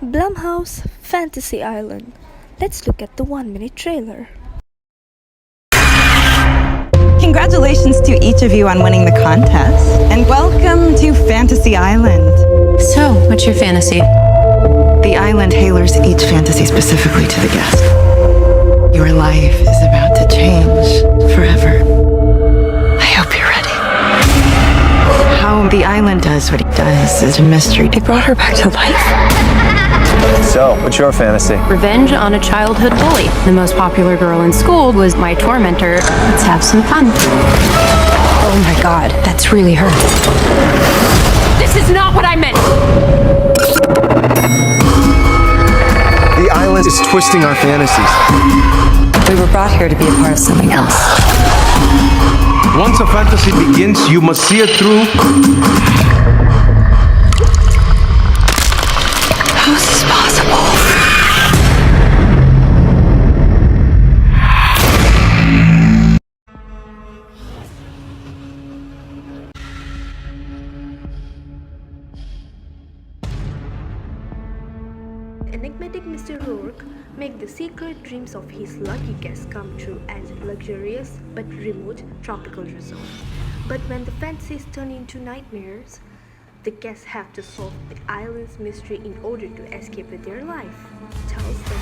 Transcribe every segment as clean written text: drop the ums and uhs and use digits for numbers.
Blumhouse Fantasy Island. Let's look at the 1-minute trailer. Congratulations to each of you on winning the contest, and welcome to Fantasy Island. So, what's your fantasy? The island tailors each fantasy specifically to the guest. Your life is about to change forever. I hope you're ready. How the island does what it does is a mystery. They brought her back to life. So, what's your fantasy? Revenge on a childhood bully. The most popular girl in school was my tormentor. Let's have some fun. Oh my god, that's really her. This is not what I meant! The island is twisting our fantasies. We were brought here to be a part of something else. Once a fantasy begins, you must see it through. How is this possible? Enigmatic Mr. Rourke make the secret dreams of his lucky guests come true at a luxurious but remote tropical resort. But when the fantasies turn into nightmares, the guests have to solve the island's mystery in order to escape with their life. Tells them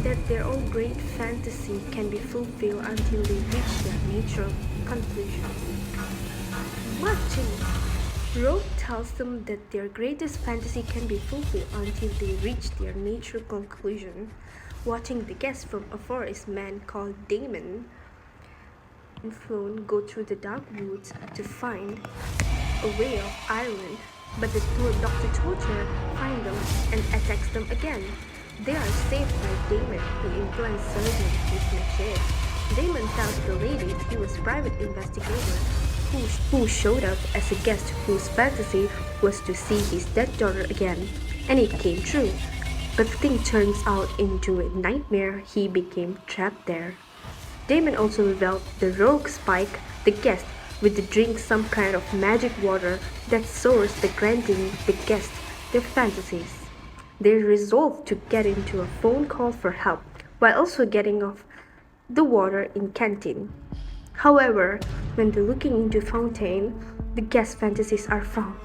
that their own great fantasy can be fulfilled until they reach their natural conclusion. What changed? Rogue tells them that their greatest fantasy can be fulfilled until they reach their natural conclusion. Watching the guests from afar is a man called Damon and Sloan go through the dark woods to find a way of Ireland, but the Dr. Torture finds them and attacks them again. They are saved by Damon, who implants surgeon with machete. Damon tells the ladies he was a private investigator who showed up as a guest whose fantasy was to see his dead daughter again, and it came true. But the thing turns out into a nightmare. He became trapped there. Damon also revealed the rogue Spike, the guest, with the drink some kind of magic water that sours the granting the guest their fantasies. They resolve to get into a phone call for help while also getting off the water in canteen. However, when they're looking into fountain, the guest fantasies are found.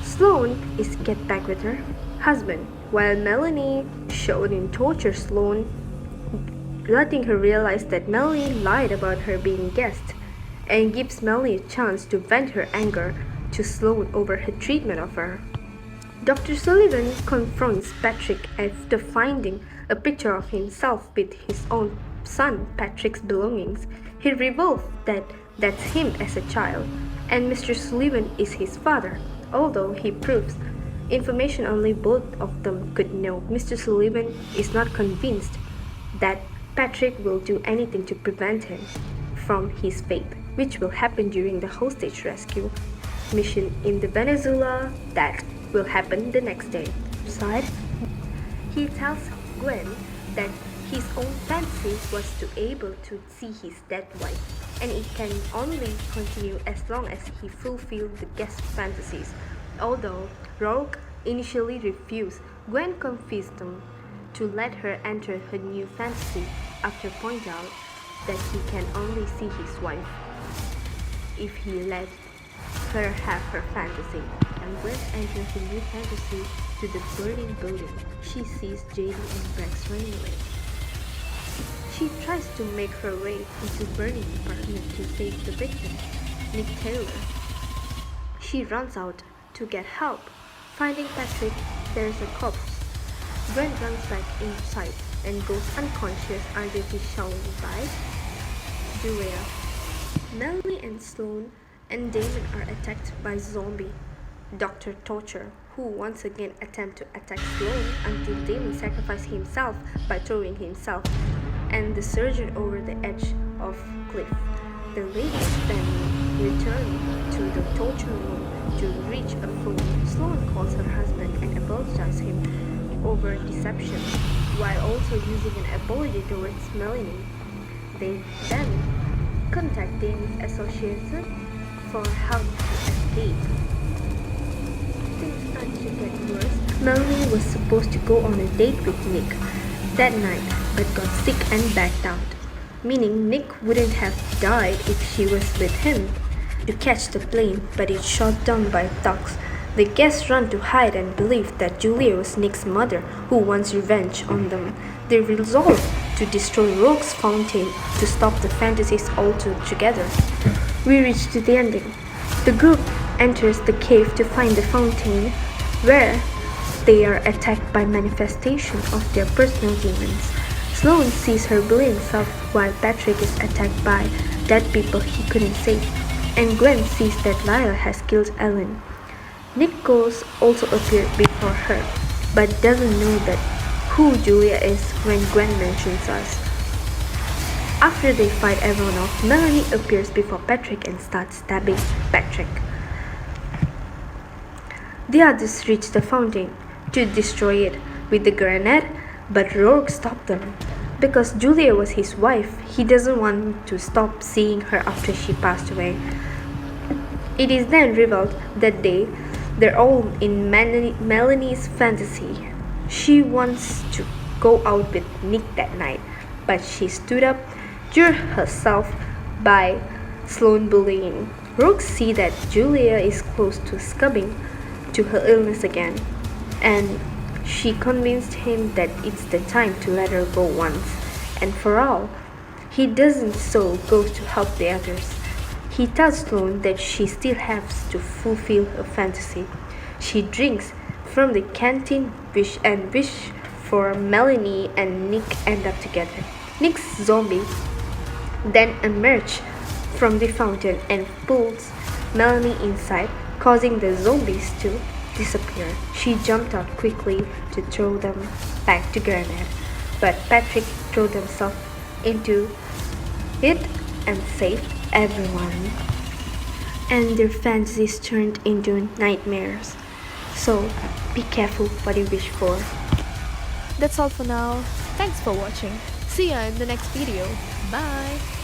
Sloane is get back with her husband, while Melanie showed in torture Sloane, letting her realize that Melanie lied about her being guest, and gives Melanie a chance to vent her anger to Sloane over her treatment of her. Dr. Sullivan confronts Patrick after finding a picture of himself with his own son Patrick's belongings. He reveals that that's him as a child, and Mr. Sullivan is his father, although he proves information only both of them could know. Mr. Sullivan is not convinced that Patrick will do anything to prevent him from his fate, which will happen during the hostage rescue mission in the Venezuela that will happen the next day. Besides, he tells Gwen that his own fantasy was to able to see his dead wife, and it can only continue as long as he fulfills the guest fantasies. Although Rourke initially refused, Gwen convinced him to let her enter her new fantasy after pointing out that he can only see his wife if he let her have her fantasy. And Gwen enters the new fantasy to the burning building. She sees JD and Rex running away. She tries to make her way into burning apartment to save the victim, Nick Taylor. She runs out to get help. Finding Patrick, there's a corpse. Gwen runs back inside and goes unconscious until he's shown by Julia. Melanie and Sloane and Damon are attacked by zombie Dr. Torture, who once again attempt to attack Sloane until Damon sacrifices himself by throwing himself and the surgeon over the edge of cliff. The ladies then return to the torture room to reach a phone. Sloane calls her husband and apologizes him over deception, while also using an apology towards Melanie. They then contact Damon's associates for help to escape. Things start to get worse Melanie was supposed to go on a date with Nick that night but got sick and backed out, meaning Nick wouldn't have died if she was with him. To catch the plane, but it's shot down by thugs. The guests run to hide and believe that Julia was Nick's mother who wants revenge on them. They resolve to destroy Rogue's fountain to stop the fantasies altogether. We reach to the ending. The group enters the cave to find the fountain, where they are attacked by manifestation of their personal demons. Sloan sees her bullying self while Patrick is attacked by dead people he couldn't save, and Gwen sees that Lyle has killed Ellen. Nick Coles also appeared before her, but doesn't know that who Julia is when Gwen mentions us. After they fight everyone off, Melanie appears before Patrick and starts stabbing Patrick. The others reach the fountain to destroy it with the grenade, but Rourke stopped them. Because Julia was his wife, he doesn't want to stop seeing her after she passed away. It is then revealed that they're all in Melanie's fantasy. She wants to go out with Nick that night, but she stood up to herself by Sloan bullying. Rourke sees that Julia is close to succumbing to her illness again, and she convinced him that it's the time to let her go once and for all. He doesn't, so goes to help the others. He tells Sloan that she still has to fulfill her fantasy. She drinks from the canteen wish for Melanie and Nick end up together. Nick's zombie then emerges from the fountain and pulls Melanie inside, causing the zombies to disappear. She jumped out quickly to throw them back to Grenade, but Patrick threw himself into it and saved everyone. And their fantasies turned into nightmares. So be careful what you wish for. That's all for now. Thanks for watching. See ya in the next video. Bye.